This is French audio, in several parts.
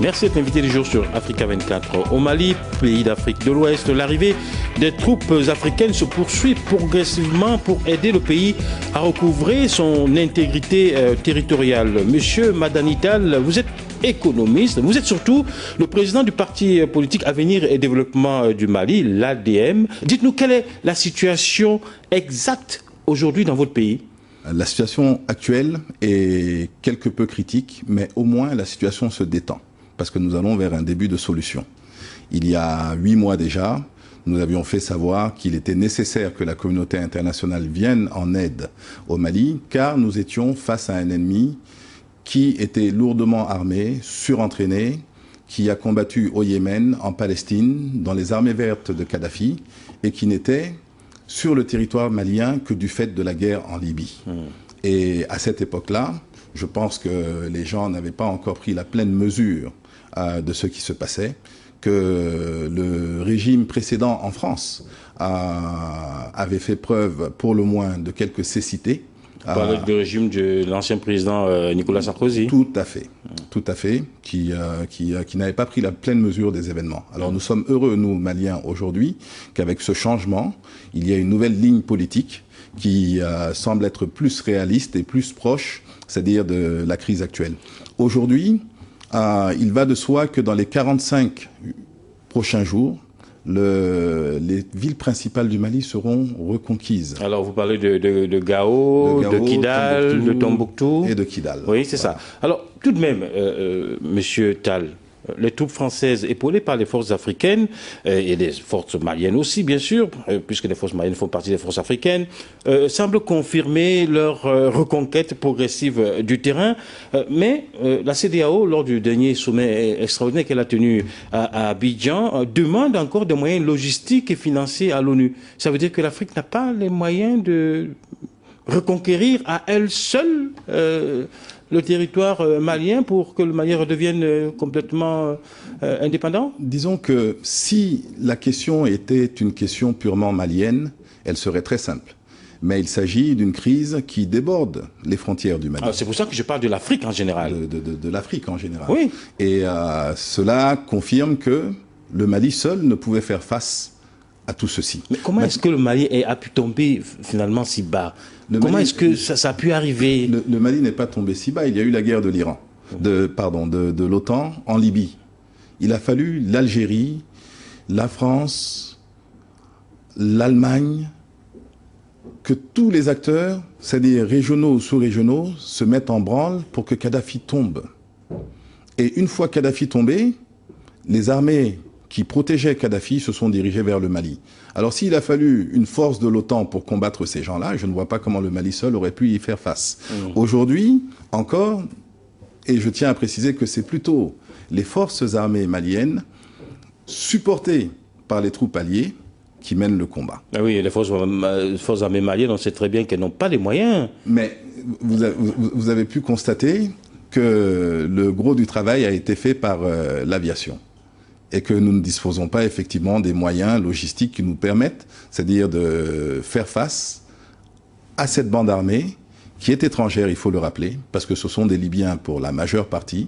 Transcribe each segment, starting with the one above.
Merci d'être invité du jour sur Africa 24. Au Mali, pays d'Afrique de l'Ouest, l'arrivée des troupes africaines se poursuit progressivement pour aider le pays à recouvrer son intégrité territoriale. Monsieur Madani Tall, vous êtes économiste, vous êtes surtout le président du parti politique Avenir et Développement du Mali, l'ADM. Dites-nous quelle est la situation exacte aujourd'hui dans votre pays? La situation actuelle est quelque peu critique, mais au moins la situation se détend, parce que nous allons vers un début de solution. Il y a 8 mois déjà, nous avions fait savoir qu'il était nécessaire que la communauté internationale vienne en aide au Mali, car nous étions face à un ennemi qui était lourdement armé, surentraîné, qui a combattu au Yémen, en Palestine, dans les armées vertes de Kadhafi, et qui n'était sur le territoire malien que du fait de la guerre en Libye. Et à cette époque-là, je pense que les gens n'avaient pas encore pris la pleine mesure de ce qui se passait, que le régime précédent en France avait fait preuve pour le moins de quelques cécité. Vous parlez du régime de l'ancien président Nicolas Sarkozy. Tout à fait, qui n'avait pas pris la pleine mesure des événements. Alors nous sommes heureux, nous, Maliens, aujourd'hui, qu'avec ce changement, il y a une nouvelle ligne politique qui semble être plus réaliste et plus proche, c'est-à-dire de la crise actuelle. Aujourd'hui, il va de soi que dans les 45 prochains jours, les villes principales du Mali seront reconquises. Alors vous parlez de Gao, de Kidal, de Tombouctou et de Kidal. Oui, c'est ça. Alors tout de même, Monsieur Tall, les troupes françaises épaulées par les forces africaines et les forces maliennes aussi, bien sûr, puisque les forces maliennes font partie des forces africaines, semblent confirmer leur reconquête progressive du terrain. Mais la CEDEAO, lors du dernier sommet extraordinaire qu'elle a tenu à Abidjan, demande encore des moyens logistiques et financiers à l'ONU. Ça veut dire que l'Afrique n'a pas les moyens de reconquérir à elle seule le territoire malien pour que le Mali redevienne complètement indépendant? Disons que si la question était une question purement malienne, elle serait très simple. Mais il s'agit d'une crise qui déborde les frontières du Mali. C'est pour ça que je parle de l'Afrique en général. De l'Afrique en général. Oui. Et cela confirme que le Mali seul ne pouvait faire face à tout ceci. Mais comment est-ce que le Mali a pu tomber finalement si bas? Comment est-ce que ça a pu arriver? Le Mali n'est pas tombé si bas. Il y a eu la guerre de l'Iran, de l'OTAN en Libye. Il a fallu l'Algérie, la France, l'Allemagne, que tous les acteurs, c'est-à-dire régionaux ou sous-régionaux, se mettent en branle pour que Kadhafi tombe. Et une fois Kadhafi tombé, les armées qui protégeaient Kadhafi se sont dirigés vers le Mali. Alors s'il a fallu une force de l'OTAN pour combattre ces gens-là, je ne vois pas comment le Mali seul aurait pu y faire face. Aujourd'hui, encore, et je tiens à préciser que c'est plutôt les forces armées maliennes, supportées par les troupes alliées, qui mènent le combat. Ah oui, les forces armées maliennes, on sait très bien qu'elles n'ont pas les moyens. Mais vous avez pu constater que le gros du travail a été fait par l'aviation. Et que nous ne disposons pas effectivement des moyens logistiques qui nous permettent, c'est-à-dire de faire face à cette bande armée qui est étrangère, il faut le rappeler, parce que ce sont des Libyens pour la majeure partie,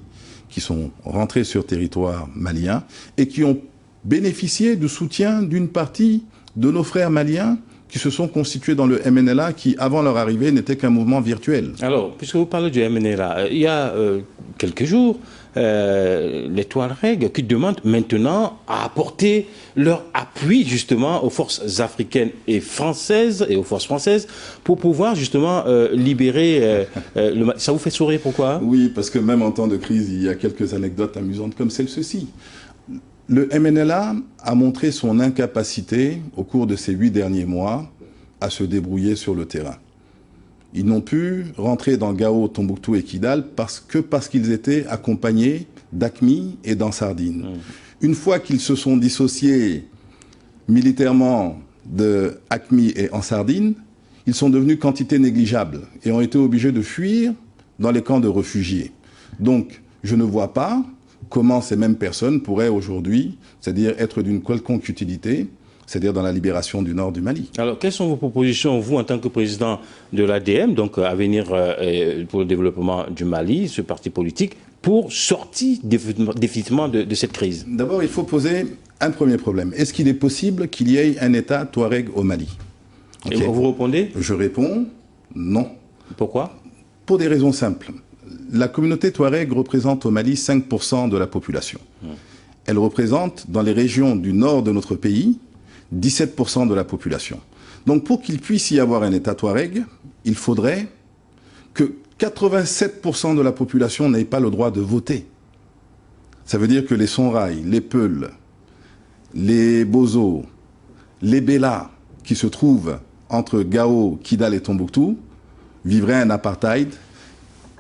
qui sont rentrés sur territoire malien et qui ont bénéficié du soutien d'une partie de nos frères maliens qui se sont constitués dans le MNLA, qui, avant leur arrivée, n'était qu'un mouvement virtuel. Alors, puisque vous parlez du MNLA, il y a quelques jours, les Touaregs qui demandent maintenant à apporter leur appui justement aux forces africaines et françaises et aux forces françaises pour pouvoir justement libérer le Mali. Ça vous fait sourire, pourquoi? Oui, parce que même en temps de crise, il y a quelques anecdotes amusantes comme celle-ci. Le MNLA a montré son incapacité au cours de ces 8 derniers mois à se débrouiller sur le terrain. Ils n'ont pu rentrer dans Gao, Tombouctou et Kidal parce qu'ils étaient accompagnés d'AQMI et d'Ansardine. Une fois qu'ils se sont dissociés militairement de AQMI et Ansardine, ils sont devenus quantité négligeable et ont été obligés de fuir dans les camps de réfugiés. Donc, je ne vois pas comment ces mêmes personnes pourraient aujourd'hui, c'est-à-dire être d'une quelconque utilité, c'est-à-dire dans la libération du nord du Mali. Alors, quelles sont vos propositions, vous, en tant que président de l'ADM, donc Avenir pour le développement du Mali, ce parti politique, pour sortir définitivement de cette crise? D'abord, il faut poser un premier problème. Est-ce qu'il est possible qu'il y ait un État Touareg au Mali? Okay. Et vous répondez? Je réponds non. Pourquoi? Pour des raisons simples. La communauté Touareg représente au Mali 5% de la population. Elle représente, dans les régions du nord de notre pays, 17% de la population. Donc pour qu'il puisse y avoir un État Touareg, il faudrait que 87% de la population n'ait pas le droit de voter. Ça veut dire que les Songhai, les Peuls, les Bozo, les Bella, qui se trouvent entre Gao, Kidal et Tombouctou, vivraient un apartheid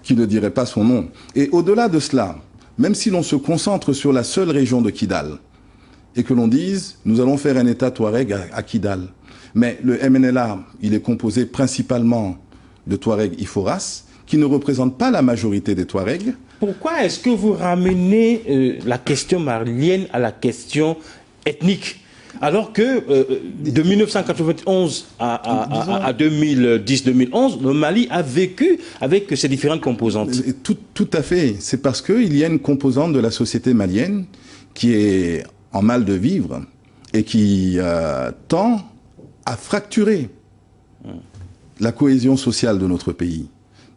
qui ne dirait pas son nom. Et au-delà de cela, même si l'on se concentre sur la seule région de Kidal, et que l'on dise, nous allons faire un État Touareg à Kidal, mais le MNLA, il est composé principalement de Touareg Iforas, qui ne représentent pas la majorité des Touaregs. Pourquoi est-ce que vous ramenez la question malienne à la question ethnique? Alors que de 1991 à 2010-2011, le Mali a vécu avec ces différentes composantes. Tout à fait. C'est parce qu'il y a une composante de la société malienne qui est en mal de vivre et qui tend à fracturer la cohésion sociale de notre pays.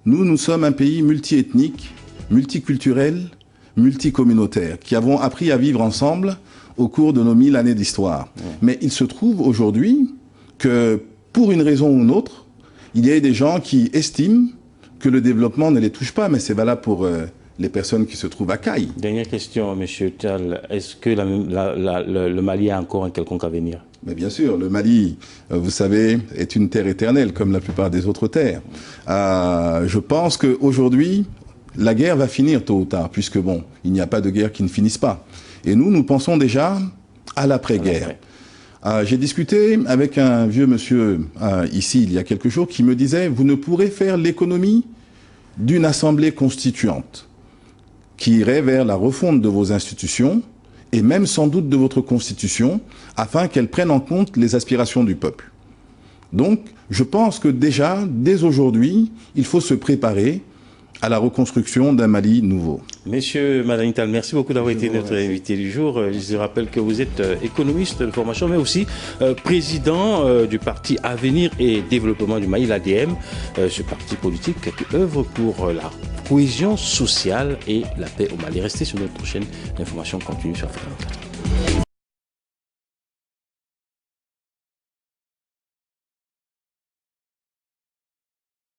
Nous sommes un pays multiethnique, multiculturel, multicommunautaire, qui avons appris à vivre ensemble au cours de nos 1000 années d'histoire. Mais il se trouve aujourd'hui que, pour une raison ou une autre, il y a des gens qui estiment que le développement ne les touche pas, mais c'est valable pour les personnes qui se trouvent à Caille. Dernière question, M. Tal. Est-ce que le Mali a encore un quelconque avenir? Mais bien sûr, le Mali, vous savez, est une terre éternelle, comme la plupart des autres terres. Je pense qu'aujourd'hui, la guerre va finir tôt ou tard, puisque bon, il n'y a pas de guerre qui ne finisse pas. Et nous pensons déjà à l'après-guerre. J'ai discuté avec un vieux monsieur ici, il y a quelques jours, qui me disait, vous ne pourrez faire l'économie d'une assemblée constituante qui irait vers la refonte de vos institutions et même sans doute de votre constitution, afin qu'elle prenne en compte les aspirations du peuple. Donc, je pense que déjà, dès aujourd'hui, il faut se préparer à la reconstruction d'un Mali nouveau. Monsieur Madani Tal, merci beaucoup d'avoir été notre invité du jour. Je rappelle que vous êtes économiste de formation, mais aussi président du parti Avenir et Développement du Mali, l'ADM, ce parti politique qui œuvre pour la cohésion sociale et la paix au Mali. Restez sur notre chaîne d'information continue sur Africa 24.